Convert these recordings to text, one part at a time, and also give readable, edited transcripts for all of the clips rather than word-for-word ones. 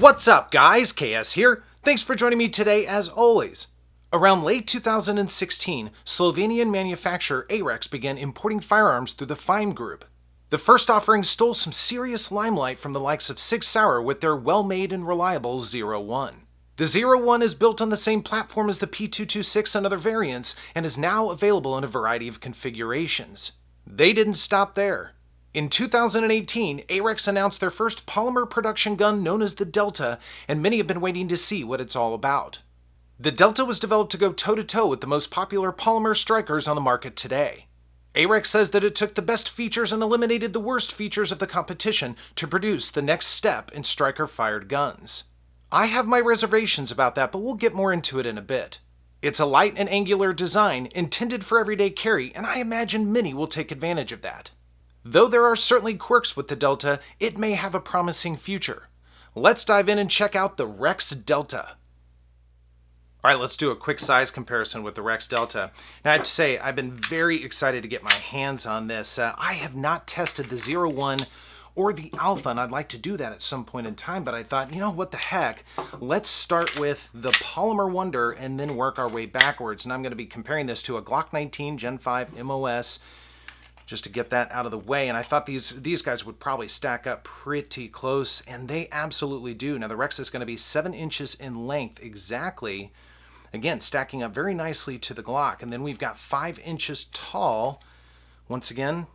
What's up, guys? KS here. Thanks for joining me today as always. Around late 2016, Slovenian manufacturer Arex began importing firearms through the Fime Group. The first offering stole some serious limelight from the likes of Sig Sauer with their well-made and reliable 01. The 01 is built on the same platform as the P226 and other variants and is now available in a variety of configurations. They didn't stop there. In 2018, Arex announced their first polymer production gun known as the Delta, and many have been waiting to see what it's all about. The Delta was developed to go toe-to-toe with the most popular polymer strikers on the market today. Arex says that it took the best features and eliminated the worst features of the competition to produce the next step in striker-fired guns. I have my reservations about that, but we'll get more into it in a bit. It's a light and angular design intended for everyday carry, and I imagine many will take advantage of that. Though there are certainly quirks with the Delta, it may have a promising future. Let's dive in and check out the Rex Delta. Alright, let's do a quick size comparison with the Rex Delta. Now I have to say, I've been very excited to get my hands on this. I have not tested the 01 or the Alpha, and I'd like to do that at some point in time, but I thought, you know, what the heck? Let's start with the Polymer Wonder and then work our way backwards. And I'm going to be comparing this to a Glock 19 Gen 5 MOS, just to get that out of the way. And I thought these guys would probably stack up pretty close, and they absolutely do. Now the Rex is going to be 7 inches in length exactly, again stacking up very nicely to the Glock, and then we've got 5 inches tall. Once again,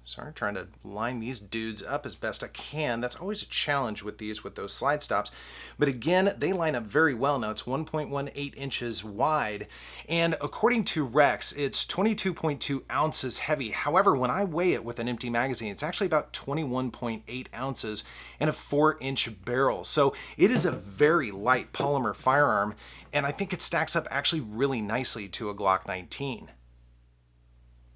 sorry, trying to line these dudes up as best I can. That's always a challenge with these, with those slide stops. But again, they line up very well. Now it's 1.18 inches wide, and according to Rex, it's 22.2 ounces heavy. However, when I weigh it with an empty magazine, it's actually about 21.8 ounces and a 4-inch barrel. So it is a very light polymer firearm, and I think it stacks up actually really nicely to a Glock 19.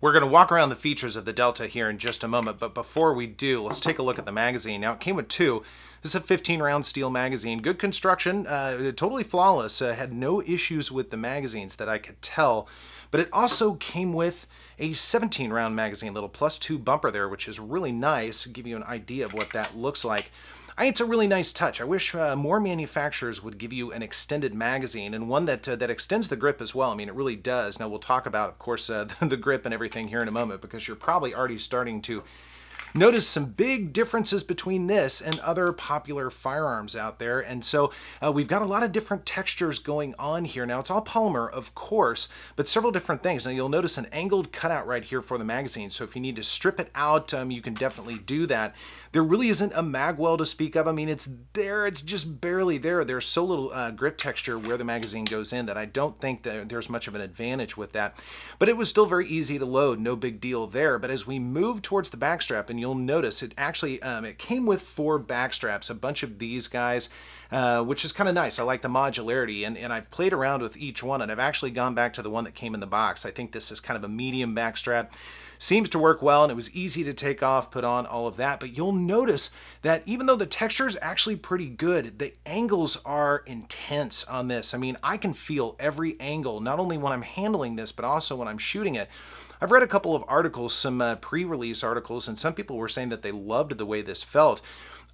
We're going to walk around the features of the Delta here in just a moment, but before we do, let's take a look at the magazine. Now, it came with two. This is a 15-round steel magazine. Good construction, totally flawless. Had no issues with the magazines that I could tell, but it also came with a 17-round magazine, little +2 bumper there, which is really nice. Give you an idea of what that looks like. It's a really nice touch. I wish more manufacturers would give you an extended magazine, and one that extends the grip as well. I mean, it really does. Now, we'll talk about, of course, the grip and everything here in a moment, because you're probably already starting to notice some big differences between this and other popular firearms out there. And so we've got a lot of different textures going on here. Now, it's all polymer, of course, but several different things. Now, you'll notice an angled cutout right here for the magazine. So if you need to strip it out, you can definitely do that. There really isn't a mag well to speak of. I mean, it's there. It's just barely there. There's so little grip texture where the magazine goes in that I don't think that there's much of an advantage with that. But it was still very easy to load. No big deal there. But as we move towards the backstrap, and you'll notice it actually it came with 4 backstraps, a bunch of these guys, which is kind of nice. I like the modularity, and I've played around with each one, and I've actually gone back to the one that came in the box. I think this is kind of a medium backstrap. Seems to work well, and it was easy to take off, put on, all of that. But you'll notice that even though the texture is actually pretty good, the angles are intense on this. I mean, I can feel every angle, not only when I'm handling this, but also when I'm shooting it. I've read a couple of articles, some pre-release articles, and some people were saying that they loved the way this felt.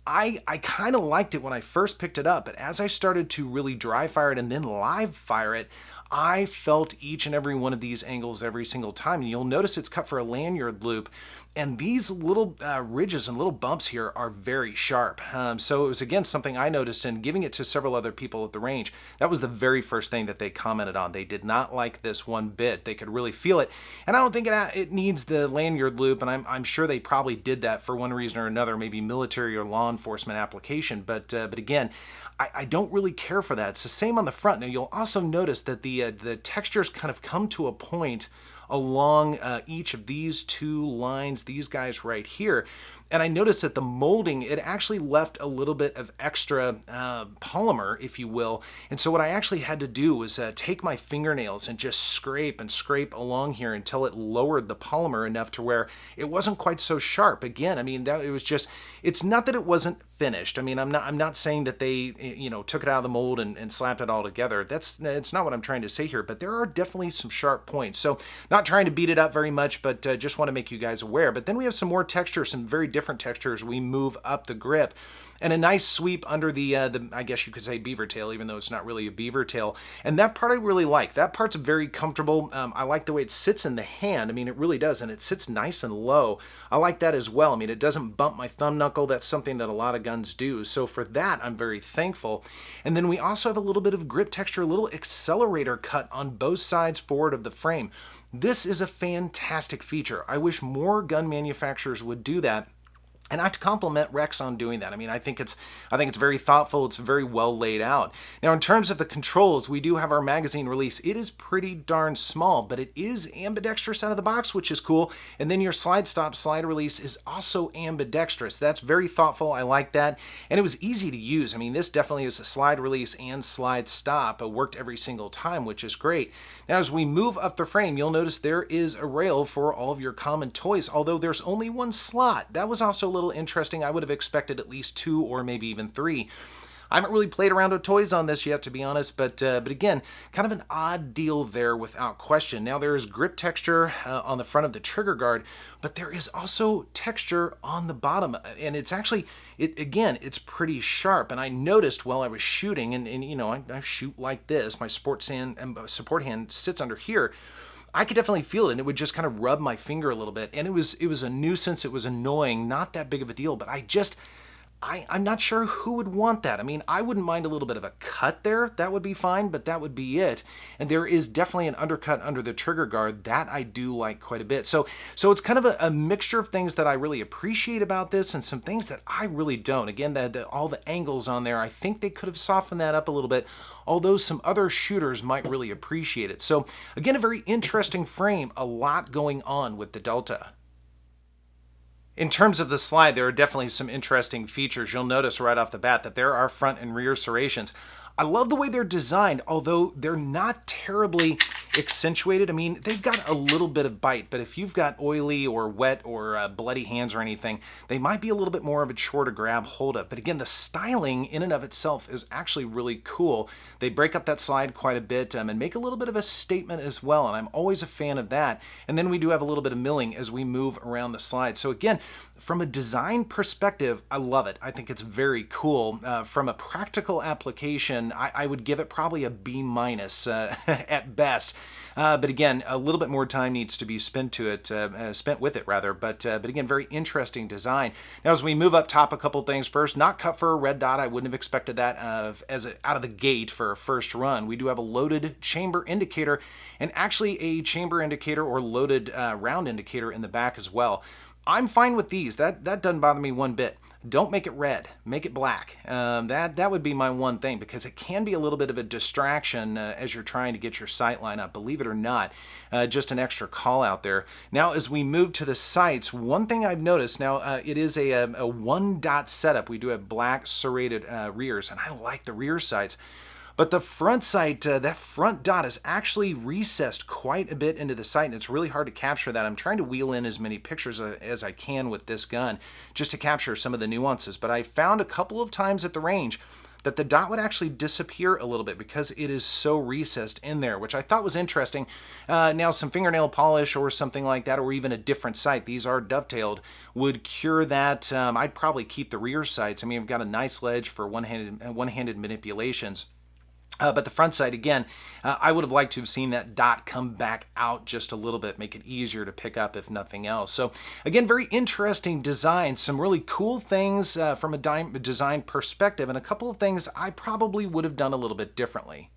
I kind of liked it when I first picked it up, but as I started to really dry fire it and then live fire it, I felt each and every one of these angles every single time. And you'll notice it's cut for a lanyard loop, and these little ridges and little bumps here are very sharp. So it was, again, something I noticed, and giving it to several other people at the range, that was the very first thing that they commented on. They did not like this one bit. They could really feel it. And I don't think it needs the lanyard loop, and I'm sure they probably did that for one reason or another, maybe military or law enforcement application. But again, I don't really care for that. It's the same on the front. Now, you'll also notice that the textures kind of come to a point along each of these two lines, these guys right here. And I noticed that the molding, it actually left a little bit of extra polymer, if you will. And so what I actually had to do was take my fingernails and just scrape and scrape along here until it lowered the polymer enough to where it wasn't quite so sharp. Again, I mean, it was just, it's not that it wasn't finished. I mean, I'm not saying that they, took it out of the mold and slapped it all together. It's not what I'm trying to say here, but there are definitely some sharp points. So not Not trying to beat it up very much, but just want to make you guys aware. But then we have some more texture, some very different textures. We move up the grip. And a nice sweep under the I guess you could say beaver tail, even though it's not really a beaver tail. And that part I really like. That part's very comfortable. I like the way it sits in the hand. I mean, it really does, and it sits nice and low. I like that as well. I mean, it doesn't bump my thumb knuckle. That's something that a lot of guns do. So for that, I'm very thankful. And then we also have a little bit of grip texture, a little accelerator cut on both sides forward of the frame. This is a fantastic feature. I wish more gun manufacturers would do that. And I have to compliment Rex on doing that. I mean, I think it's very thoughtful. It's very well laid out. Now, in terms of the controls, we do have our magazine release. It is pretty darn small, but it is ambidextrous out of the box, which is cool. And then your slide stop, slide release is also ambidextrous. That's very thoughtful. I like that. And it was easy to use. I mean, this definitely is a slide release and slide stop. It worked every single time, which is great. Now, as we move up the frame, you'll notice there is a rail for all of your common toys, although there's only one slot. That was also a little interesting. I would have expected at least 2 or maybe even 3. I haven't really played around with toys on this yet, to be honest, but again, kind of an odd deal there without question. Now, there is grip texture on the front of the trigger guard, but there is also texture on the bottom, and it's actually, it's pretty sharp. And I noticed while I was shooting, and you know, I shoot like this, my support hand sits under here. I could definitely feel it, and it would just kind of rub my finger a little bit, and it was a nuisance. It was annoying, not that big of a deal, but I'm not sure who would want that. I mean, I wouldn't mind a little bit of a cut there. That would be fine, but that would be it. And there is definitely an undercut under the trigger guard that I do like quite a bit. So it's kind of a mixture of things that I really appreciate about this and some things that I really don't. Again, all the angles on there, I think they could have softened that up a little bit, although some other shooters might really appreciate it. So again, a very interesting frame, a lot going on with the Delta. In terms of the slide, there are definitely some interesting features. You'll notice right off the bat that there are front and rear serrations. I love the way they're designed, although they're not terribly accentuated. I mean, they've got a little bit of bite, but if you've got oily or wet or bloody hands or anything, they might be a little bit more of a chore to grab hold of. But again, the styling in and of itself is actually really cool. They break up that slide quite a bit and make a little bit of a statement as well, and I'm always a fan of that. And then we do have a little bit of milling as we move around the slide. So again, from a design perspective, I love it. I think it's very cool. From a practical application, I would give it probably a B- at best. But again, a little bit more time needs to be spent with it rather. But again, very interesting design. Now, as we move up top, a couple things. First, not cut for a red dot. I wouldn't have expected that out of the gate for a first run. We do have a loaded chamber indicator, and actually a chamber indicator or loaded round indicator in the back as well. I'm fine with these. That doesn't bother me one bit. Don't make it red. Make it black. That would be my one thing, because it can be a little bit of a distraction as you're trying to get your sight line up. Believe it or not, just an extra call out there. Now, as we move to the sights, one thing I've noticed, now it is a one-dot setup. We do have black serrated rears, and I like the rear sights. But the front sight, that front dot is actually recessed quite a bit into the sight, and it's really hard to capture that. I'm trying to wheel in as many pictures as I can with this gun just to capture some of the nuances. But I found a couple of times at the range that the dot would actually disappear a little bit because it is so recessed in there, which I thought was interesting. Now, some fingernail polish or something like that, or even a different sight, these are dovetailed, would cure that. I'd probably keep the rear sights. I mean, I've got a nice ledge for one-handed manipulations. But the front sight, again, I would have liked to have seen that dot come back out just a little bit, make it easier to pick up if nothing else. So again, very interesting design, some really cool things from a design perspective, and a couple of things I probably would have done a little bit differently.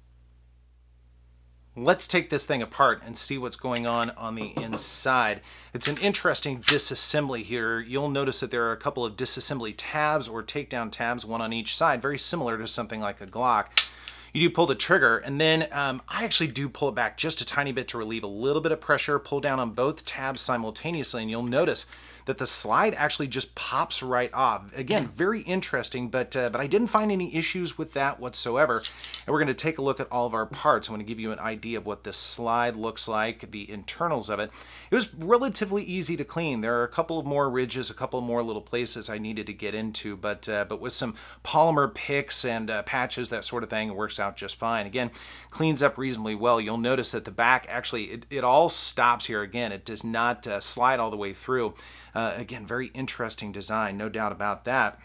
Let's take this thing apart and see what's going on the inside. It's an interesting disassembly here. You'll notice that there are a couple of disassembly tabs or takedown tabs, one on each side, very similar to something like a Glock. You do pull the trigger, and then I actually do pull it back just a tiny bit to relieve a little bit of pressure, pull down on both tabs simultaneously, and you'll notice that the slide actually just pops right off. Again, very interesting, but I didn't find any issues with that whatsoever. And we're going to take a look at all of our parts. I'm going to give you an idea of what this slide looks like, the internals of it. It was relatively easy to clean. There are a couple of more ridges, a couple more little places I needed to get into, but with some polymer picks and patches, that sort of thing, it works out just fine. Again, cleans up reasonably well. You'll notice that the back actually, it all stops here. Again, it does not slide all the way through. Again, very interesting design, no doubt about that.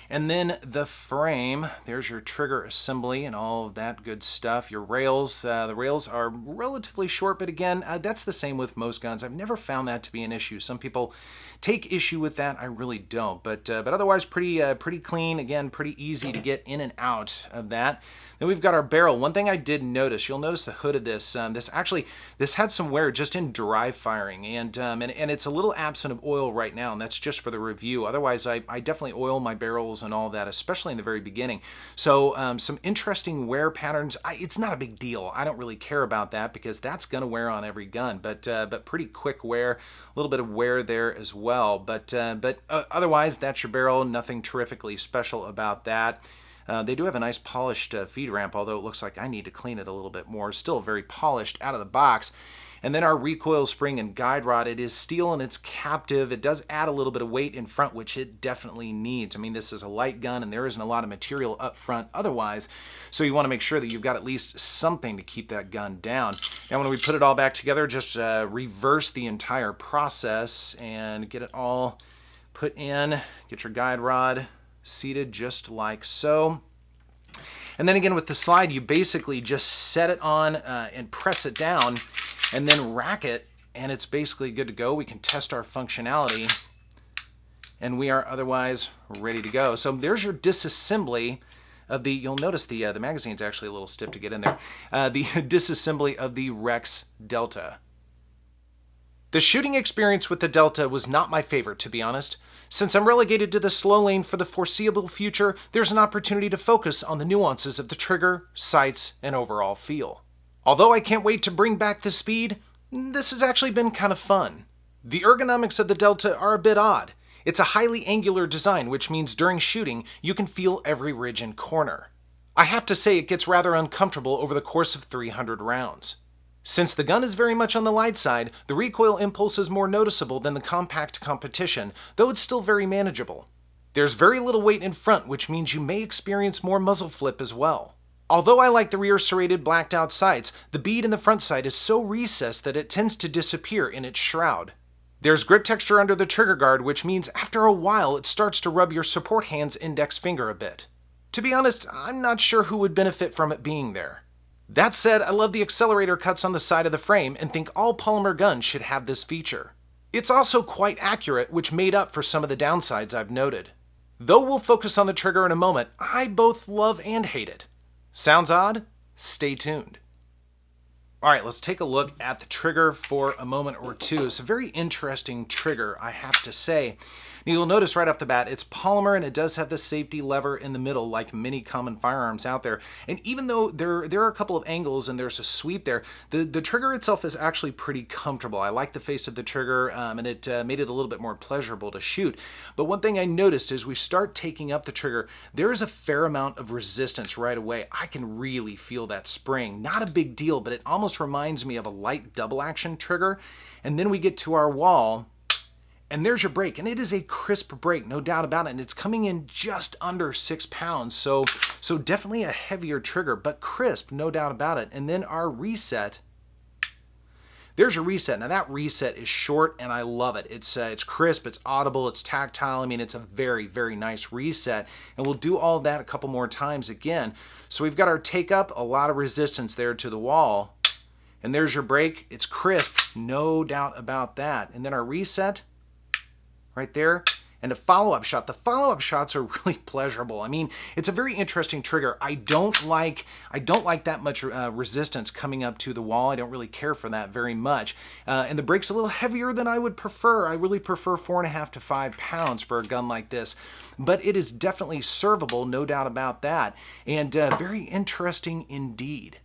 And then the frame, there's your trigger assembly and all of that good stuff. Your rails, the rails are relatively short, but again, that's the same with most guns. I've never found that to be an issue. Some people take issue with that. I really don't, but otherwise pretty clean. Again, pretty easy to get in and out of that. Then we've got our barrel. One thing I did notice, you'll notice the hood of this. This had some wear just in dry firing, and it's a little absent of oil right now, and that's just for the review. Otherwise, I definitely oil my barrels and all that, especially in the very beginning. So some interesting wear patterns. It's not a big deal. I don't really care about that because that's going to wear on every gun, but pretty quick wear, a little bit of wear there as well. But otherwise, that's your barrel. Nothing terrifically special about that. They do have a nice polished feed ramp, although it looks like I need to clean it a little bit more. Still very polished out of the box. And then our recoil spring and guide rod, it is steel and it's captive. It does add a little bit of weight in front, which it definitely needs. I mean, this is a light gun and there isn't a lot of material up front otherwise, so you want to make sure that you've got at least something to keep that gun down. Now when we put it all back together, just reverse the entire process and get it all put in. Get your guide rod seated just like so. And then again with the slide, you basically just set it on and press it down and then rack it, and it's basically good to go. We can test our functionality and we are otherwise ready to go. So there's your disassembly of the, you'll notice the magazine's actually a little stiff to get in there, the disassembly of the Rex Delta. The shooting experience with the Delta was not my favorite, to be honest. Since I'm relegated to the slow lane for the foreseeable future, there's an opportunity to focus on the nuances of the trigger, sights, and overall feel. Although I can't wait to bring back the speed, this has actually been kind of fun. The ergonomics of the Delta are a bit odd. It's a highly angular design, which means during shooting, you can feel every ridge and corner. I have to say it gets rather uncomfortable over the course of 300 rounds. Since the gun is very much on the light side, the recoil impulse is more noticeable than the compact competition, though it's still very manageable. There's very little weight in front, which means you may experience more muzzle flip as well. Although I like the rear serrated blacked out sights, the bead in the front sight is so recessed that it tends to disappear in its shroud. There's grip texture under the trigger guard, which means after a while it starts to rub your support hand's index finger a bit. To be honest, I'm not sure who would benefit from it being there. That said, I love the accelerator cuts on the side of the frame and think all polymer guns should have this feature. It's also quite accurate, which made up for some of the downsides I've noted. Though we'll focus on the trigger in a moment, I both love and hate it. Sounds odd? Stay tuned. Alright, let's take a look at the trigger for a moment or two. It's a very interesting trigger, I have to say. You'll notice right off the bat, it's polymer and it does have the safety lever in the middle like many common firearms out there. And even though there are a couple of angles and there's a sweep there, the trigger itself is actually pretty comfortable. I like the face of the trigger and it made it a little bit more pleasurable to shoot. But one thing I noticed as we start taking up the trigger, there is a fair amount of resistance right away. I can really feel that spring. Not a big deal, but it almost reminds me of a light double action trigger. And then we get to our wall, and there's your break, and it is a crisp break, no doubt about it, and it's coming in just under 6 pounds, so definitely a heavier trigger, but crisp, no doubt about it. And then our reset, there's your reset. Now that reset is short, and I love it. It's crisp, it's audible, it's tactile. I mean, it's a very, very nice reset, and we'll do all that a couple more times again. So we've got our take up, a lot of resistance there to the wall, and there's your break. It's crisp, no doubt about that. And then our reset, right there, and a follow-up shot. The follow-up shots are really pleasurable. I mean, it's a very interesting trigger. I don't like that much resistance coming up to the wall. I don't really care for that very much. And the break's a little heavier than I would prefer. I really prefer 4.5 to 5 pounds for a gun like this. But it is definitely servable, no doubt about that. And very interesting indeed.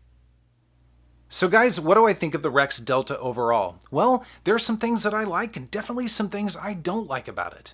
So guys, what do I think of the Rex Delta overall? Well, there are some things that I like and definitely some things I don't like about it.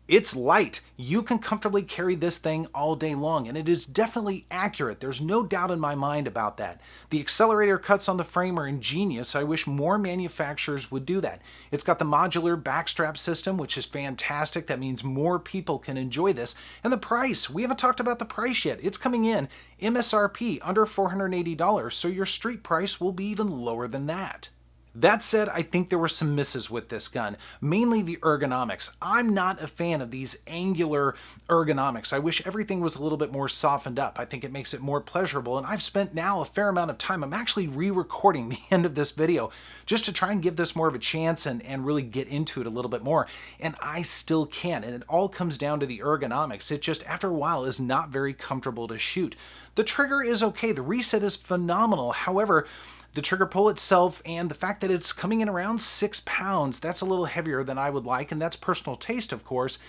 It's light. You can comfortably carry this thing all day long, and it is definitely accurate. There's no doubt in my mind about that. The accelerator cuts on the frame are ingenious. I wish more manufacturers would do that. It's got the modular backstrap system, which is fantastic. That means more people can enjoy this. And the price, we haven't talked about the price yet. It's coming in MSRP under $480, so your street price will be even lower than that. That said, I think there were some misses with this gun, mainly the ergonomics. I'm not a fan of these angular ergonomics. I wish everything was a little bit more softened up. I think it makes it more pleasurable, and I've spent now a fair amount of time. I'm actually re-recording the end of this video just to try and give this more of a chance and really get into it a little bit more, and I still can't, and it all comes down to the ergonomics. It just, after a while, is not very comfortable to shoot. The trigger is okay. The reset is phenomenal. However, the trigger pull itself and the fact that it's coming in around 6 pounds, that's a little heavier than I would like, and that's personal taste, of course.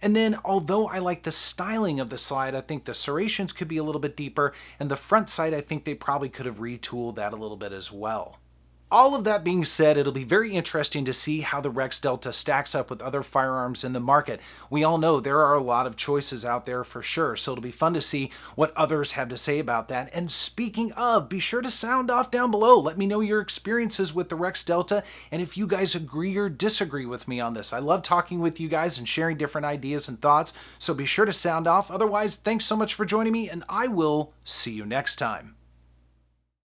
And then, although I like the styling of the slide, I think the serrations could be a little bit deeper, and the front sight, I think they probably could have retooled that a little bit as well. All of that being said, it'll be very interesting to see how the Rex Delta stacks up with other firearms in the market. We all know there are a lot of choices out there for sure, so it'll be fun to see what others have to say about that. And speaking of, be sure to sound off down below. Let me know your experiences with the Rex Delta and if you guys agree or disagree with me on this. I love talking with you guys and sharing different ideas and thoughts, so be sure to sound off. Otherwise, thanks so much for joining me, and I will see you next time.